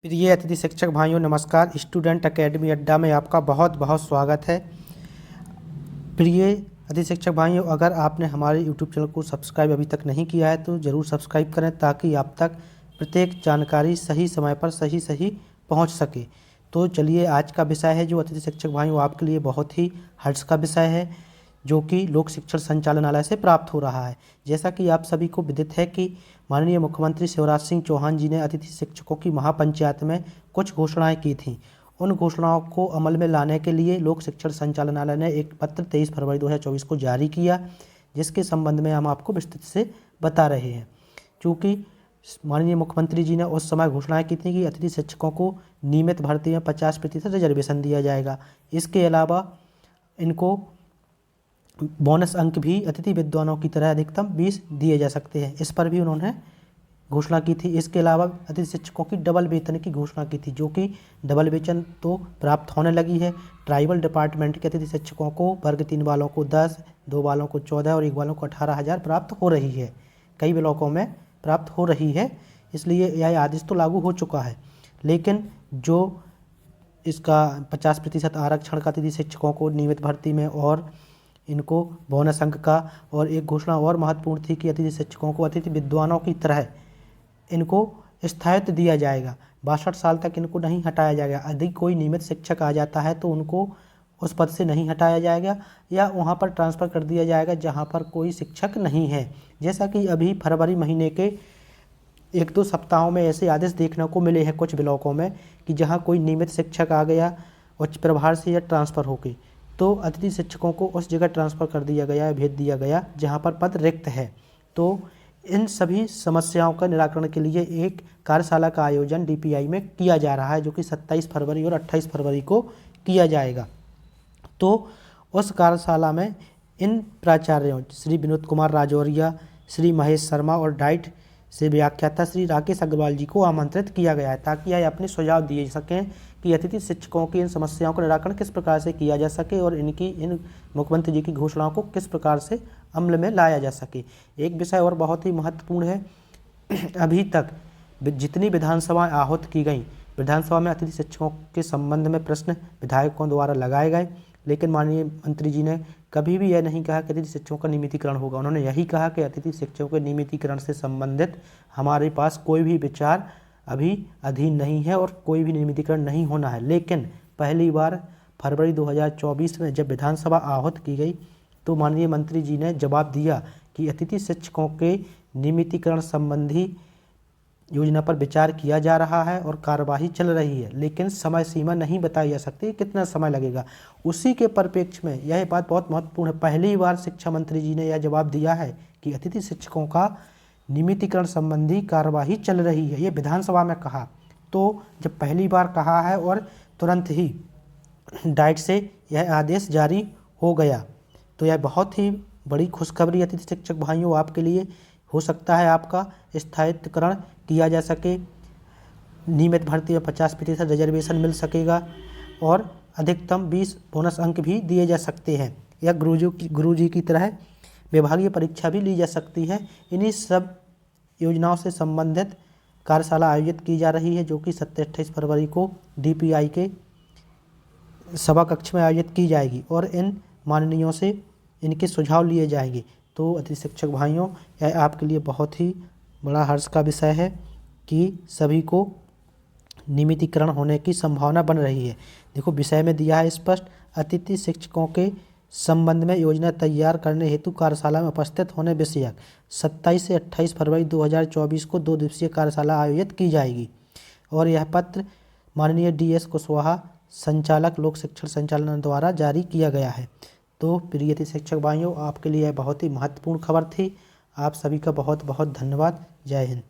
प्रिय अतिथि शिक्षक भाइयों नमस्कार। स्टूडेंट एकेडमी अड्डा में आपका बहुत बहुत स्वागत है। प्रिय अतिथि शिक्षक भाइयों, अगर आपने हमारे यूट्यूब चैनल को सब्सक्राइब अभी तक नहीं किया है तो ज़रूर सब्सक्राइब करें ताकि आप तक प्रत्येक जानकारी सही समय पर सही पहुंच सके। तो चलिए, आज का विषय है जो अतिथि शिक्षक भाइयों आपके लिए बहुत ही हर्ष का विषय है, जो कि लोक शिक्षण संचालनालय से प्राप्त हो रहा है। जैसा कि आप सभी को विदित है कि माननीय मुख्यमंत्री शिवराज सिंह चौहान जी ने अतिथि शिक्षकों की महापंचायत में कुछ घोषणाएं की थीं। उन घोषणाओं को अमल में लाने के लिए लोक शिक्षण संचालनालय ने एक पत्र 23 फरवरी 2024 को जारी किया, जिसके संबंध में हम आपको विस्तृत से बता रहे हैं। चूँकि माननीय मुख्यमंत्री जी ने उस समय घोषणाएं की थी कि अतिथि शिक्षकों को नियमित भर्ती में 50% रिजर्वेशन दिया जाएगा। इसके अलावा इनको बोनस अंक भी अतिथि विद्वानों की तरह अधिकतम 20 दिए जा सकते हैं, इस पर भी उन्होंने घोषणा की थी। इसके अलावा अतिथि शिक्षकों की डबल वेतन की घोषणा की थी, जो कि डबल वेतन तो प्राप्त होने लगी है। ट्राइबल डिपार्टमेंट के अतिथि शिक्षकों को वर्ग 3 वालों को 10, 2 वालों को 14 और 1 वालों को 18,000 प्राप्त हो रही है। कई ब्लॉकों में प्राप्त हो रही है, इसलिए यह आदेश तो लागू हो चुका है। लेकिन जो इसका 50% आरक्षण का अतिथि शिक्षकों को नियमित भर्ती में और इनको बोनस अंक का, और एक घोषणा और महत्वपूर्ण थी कि अतिथि शिक्षकों को अतिथि विद्वानों की तरह इनको स्थायित्व दिया जाएगा। 62 साल तक इनको नहीं हटाया जाएगा। यदि कोई नियमित शिक्षक आ जाता है तो उनको उस पद से नहीं हटाया जाएगा या वहां पर ट्रांसफ़र कर दिया जाएगा जहां पर कोई शिक्षक नहीं है। जैसा कि अभी फरवरी महीने के 1-2 सप्ताहों में ऐसे आदेश देखने को मिले हैं कुछ ब्लॉकों में कि जहां कोई नियमित शिक्षक आ गया उच्च प्रभार से या ट्रांसफ़र होकर, तो अतिथि शिक्षकों को उस जगह ट्रांसफ़र कर दिया गया, भेज दिया गया जहां पर पद रिक्त है। तो इन सभी समस्याओं का निराकरण के लिए एक कार्यशाला का आयोजन डीपीआई में किया जा रहा है, जो कि 27 फरवरी और 28 फरवरी को किया जाएगा। तो उस कार्यशाला में इन प्राचार्यों श्री विनोद कुमार राजौरिया, श्री महेश शर्मा और डाइट से व्याख्याता श्री राकेश अग्रवाल जी को आमंत्रित किया गया है, ताकि यह अपने सुझाव दिए सकें कि अतिथि शिक्षकों की इन समस्याओं का निराकरण किस प्रकार से किया जा सके और इन मुख्यमंत्री जी की घोषणाओं को किस प्रकार से अमल में लाया जा सके। एक विषय और बहुत ही महत्वपूर्ण है, अभी तक जितनी विधानसभाएं आहूत की गई, विधानसभा में अतिथि शिक्षकों के संबंध में प्रश्न विधायकों द्वारा लगाए गए, लेकिन माननीय मंत्री जी ने कभी भी यह नहीं कहा कि अतिथि शिक्षकों का नियमितीकरण होगा। उन्होंने यही कहा कि अतिथि शिक्षकों के नियमितीकरण से संबंधित हमारे पास कोई भी विचार अभी अधीन नहीं है और कोई भी नियमितीकरण नहीं होना है। लेकिन पहली बार फरवरी 2024 में जब विधानसभा आहूत की गई तो माननीय मंत्री जी ने जवाब दिया कि अतिथि शिक्षकों के नियमितीकरण संबंधी योजना पर विचार किया जा रहा है और कार्यवाही चल रही है, लेकिन समय सीमा नहीं बताई जा सकती कितना समय लगेगा। उसी के परिप्रेक्ष्य में यह बात बहुत महत्वपूर्ण है, पहली बार शिक्षा मंत्री जी ने यह जवाब दिया है कि अतिथि शिक्षकों का नियमितीकरण संबंधी कार्यवाही चल रही है। ये विधानसभा में कहा, तो जब पहली बार कहा है और तुरंत ही डाइट से यह आदेश जारी हो गया, तो यह बहुत ही बड़ी खुशखबरी अतिथि शिक्षक भाइयों आपके लिए। हो सकता है आपका स्थायित्वकरण किया जा सके, नियमित भर्ती में 50% रिजर्वेशन मिल सकेगा और अधिकतम 20 बोनस अंक भी दिए जा सकते हैं, या गुरुजी की तरह विभागीय परीक्षा भी ली जा सकती है। इन्हीं सब योजनाओं से संबंधित कार्यशाला आयोजित की जा रही है, जो कि 27-28 फरवरी को डीपीआई के सभा कक्ष में आयोजित की जाएगी और इन माननीयों से इनके सुझाव लिए जाएंगे। तो अतिथि शिक्षक भाइयों, यह आपके लिए बहुत ही बड़ा हर्ष का विषय है कि सभी को नियमितीकरण होने की संभावना बन रही है। देखो, विषय में दिया है स्पष्ट, अतिथि शिक्षकों के संबंध में योजना तैयार करने हेतु कार्यशाला में उपस्थित होने विषयक 27 से 28 फरवरी 2024 को 2 दिवसीय कार्यशाला आयोजित की जाएगी। और यह पत्र माननीय DS कुशवाहा, संचालक लोक शिक्षण संचालनालय द्वारा जारी किया गया है। तो प्रिय अतिथि शिक्षक भाइयों, आपके लिए यह बहुत ही महत्वपूर्ण खबर थी। आप सभी का बहुत बहुत धन्यवाद। जय हिंद।